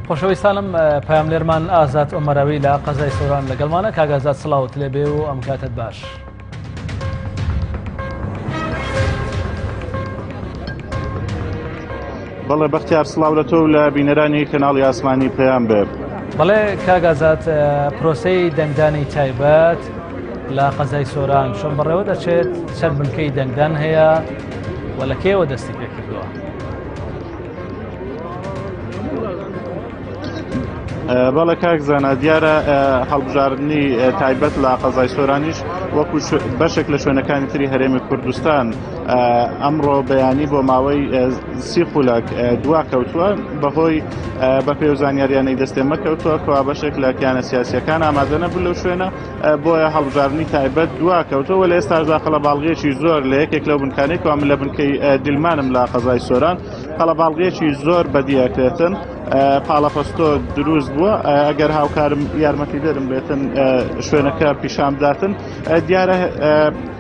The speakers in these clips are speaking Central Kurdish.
خۆشەویستانم پاملێرمان ئازاد ئۆمەراوی لە قەزای سۆران لەگەڵمانە کاگازات سڵاوت لێبێ و ئەم کاتت باش. بەڵێ بەختیار سڵاو لە تۆ لە بینەرانی کەناڵی ئاسمانی پێیان بێ. بەڵێ کاگازات پرۆسەی دەنگدانی تایبەت لە قەزای سۆران چۆن بەڕێوە دەچێت چەند بنکەی دەنگدان هەیە و لە کێوە دەستی پێ کردووە؟ بەڵێ کاک زانە دیارە هەڵبژاردننی تایبەت لە قەزای سۆرانیش وەکو بەشێک لە شوێنەکانی تری هەرێمی کوردستان ئەمڕۆ بەیانی بۆ ماوەی 30 خولەک دواکەوتووە بەهۆی بە پێ و زانیاریانەی دەستێمە کەوتووە کەوا بەشێک لە کیانە سیاسیەکان ئامادە نەبوو لەو شوێنە بۆیە هەڵبژاردننی تایبەت دواکەوتەوە لە ئێستاشدا قەڵەباڵغیەکی زۆر لە یەکێک لەو بنکانەی کەوا من لە بنکەی دیلمانم لە قەزای سۆران قەڵەباڵغیەکی زۆر بەدیەکرێتن پاڵەپەستۆ دروست بووە ئەگەر هاوکارم یارمەتی دەرم بێتن شوێنەکە پیشام بداتن دیارە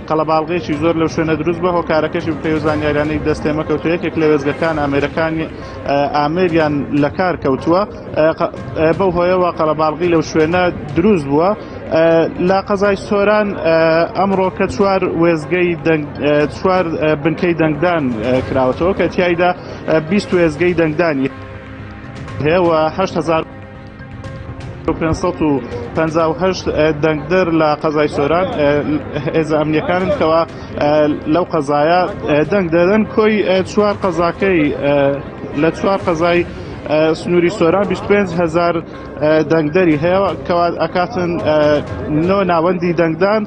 قەڵەباڵغێکی زۆر لەو شوێنە دروست بە هۆکارەکەشی پێ و زانیاریانەی دەستێمە کەوتو یەکێک لە وێزگەکان ئامێرەکانی ئامێریان لە کار کەوتووە بەو هۆیەوە قەڵەباڵغی لەو شوێنە دروست بووە لە قەزای سۆران ئەمڕۆ کە چوار وێزگەی چوار بنکەی دەنگدان کراوەتەوە کە تیایدا 20 وێزگەی دەنگدانی هەیە و 8558 دەنگدەر لە قەزای سۆران هێزە ئەمنیەکانن کەوا لەو قەزایە دەنگ دەدەن کۆی چوار قەزاکەی لە چوار قەزای سنووری سۆران 25000 دەنگدەری هەیە کەوا ئەکاتن 9 ناوەندی دەنگدان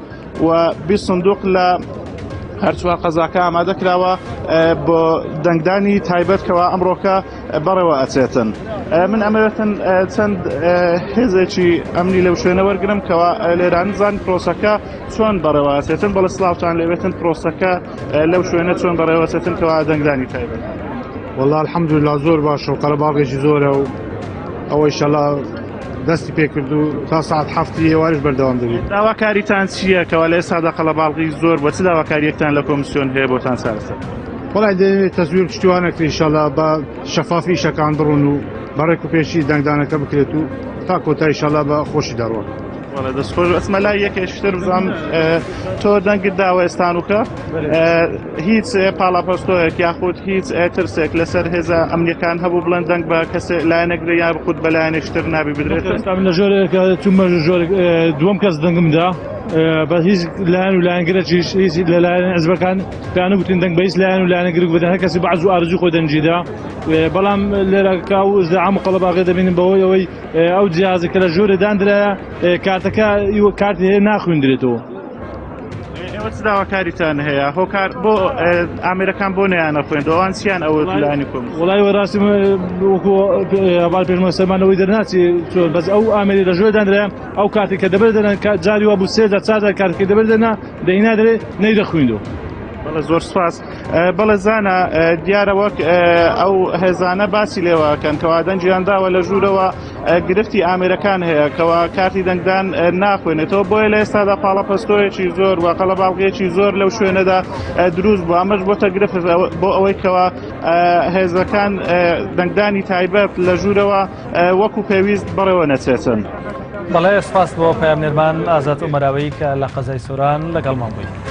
و 20 سندوق لە هەرچوار قەزاکە ئامادە کراوە بۆ دەنگدانی تایبەتکەوە ئەمڕۆکە بەڕێوە ئەچێتن. من ئەمەوێتن چەند هێزێکی ئەمنی لەو شوێنە وەرگرم کەوا لێران زان پرۆسەکە چۆن بەڕێوە ئەچێتن بەڵێ سڵاوتان لێبێتن پرۆسەکە لەو شوێنە چۆن بەڕێوە ئەچێتن کەوا دەنگدانی تایبەت. والله الحەمدوللا زۆر باشە و قەڵەباڵغێکی زۆرە و ئەوە ئینشەڵا دەستی پێکرد و تا ساعت 7 ئێوارش بەردەوام دەبێت. داواکاریتان چییە کەوا لە ئێستادا قەڵەباڵغی زۆر بۆ چ داواکاریەکتان لە کۆمیسیۆن هەیە بۆتان چارەسەر؟ وڵای دەوێت تەزویر پشتیوانەکرێت ئینشەڵا بە شەفافی شەکان بڕۆن و بەڕێک و پێشی دەنگدانەکە بکرێت و تا کۆتا ئینشەڵا بە خۆشی دەڕۆن. وڵا دەستخۆش ئەسمە لای یەکێشتر بزانم تۆ دەنگت داوە ئێستانوکە هیچ پاڵاپەستۆیەک یاخود هیچ ترسێک لەسەر هێزە ئەمنیەکان هەبوو بڵێن دەنگ بە کەسێ لایەنەگرێ یان بخوت بە لایەنێکتر نابی بدرێت لە ژۆرێکە چوومە ژۆرێک دووەم کەس دەنگمدا بە هیچ لایەن و لایەنگرێکی هیچ لە لایەن حزبەکان پێیان نەگوتین دەنگ بە هیچ لایەن و لایەنەگرێک بدەن هەر کەسی بەعەز و ئارزووی خۆی دەنجیدا بەڵام لێرەکە و ئزدعام و قەڵەباغێ دەبینن بەهۆی ئەوەی ئەو جیازە کە لە ژۆرە دانرایە کارتەکە کارتی هەیە ناخوێندرێتەوە. ئێوە چ داواکاریتان هەیە هۆکار بۆ ئامێرەکان بۆ نەیانە خوێندەوە ئەوان چیان ئەوە لایەنی کۆمیسیۆن؟ وڵای وەڕاستی وەکو هەواڵ پێشمە سەرمانەوەی دەرناچی چۆن بەس ئەو ئامێری لە ژۆرە دانرایە ئەو کارتی کە دەبێت دەنە جاری وا بوو 3 4 کارتێکی دەبێت دەنا دەینا دەرێ نەیدەخوێندەوە. بەڵێ زۆر سپاس. بەڵێ زانە دیارە وەک ئەو هێزانە باسی لێوەکەن کەوا دەنجیان داوە لە ژوورەوە گرفتی ئامێرەکان هەیە کەوا کارتی دەنگدان ناخوێنێتەوە بۆیە لە ئێستادا پاڵەپەستۆیەکی زۆر و قەڵەباڵغێکی زۆر لەو شوێنەدا دروست بوو ئەمەش بۆتە گرفت بۆ ئەوەی کەوا هێزەکان دەنگدانی تایبەت لە ژوورەوە وەکو پێویست بەڕێوە نەچێتن. بەڵێ سپاس بۆ پاملێرمان ئازاد ئۆمەراوی کە لە قەزای سۆران لەگەڵمان بووی.